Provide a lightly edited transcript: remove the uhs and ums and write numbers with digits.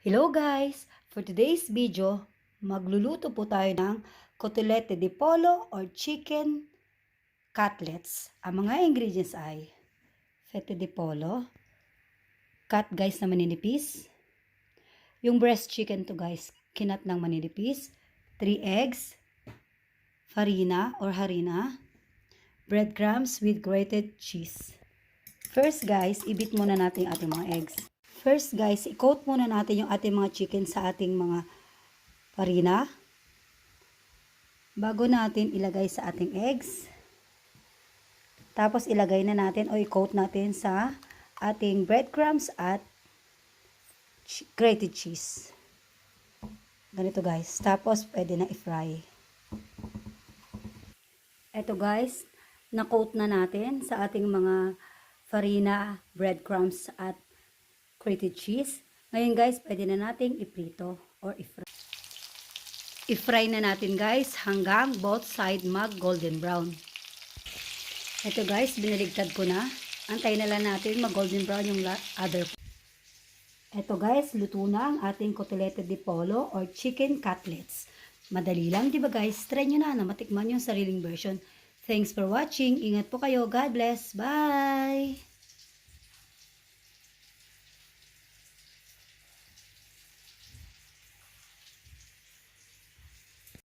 Hello guys! For today's video, magluluto po tayo ng cotolete de polo or chicken cutlets. Ang mga ingredients ay fete de polo, cut guys na maninipis. Yung breast chicken to guys, kinat ng maninipis. 3 eggs, farina or harina, breadcrumbs with grated cheese. First guys, ibit muna natin ating mga eggs. First guys, i-coat muna natin yung ating mga chicken sa ating mga farina. Bago natin ilagay sa ating eggs. Tapos ilagay na natin o i-coat natin sa ating breadcrumbs at grated cheese. Ganito guys. Tapos pwede na i-fry. Eto guys, na-coat na natin sa ating mga farina, breadcrumbs at grated cheese. Ngayon guys, pwede na nating iprito or i-fry. I-fry na natin guys hanggang both side mag-golden brown. Ito guys, binaligtad ko na. Antayin na lang natin mag-golden brown yung other. Ito guys, luto na ang ating cotolete de polo or chicken cutlets. Madali lang, di ba guys? Try nyo na matikman yung sariling version. Thanks for watching. Ingat po kayo. God bless. Bye!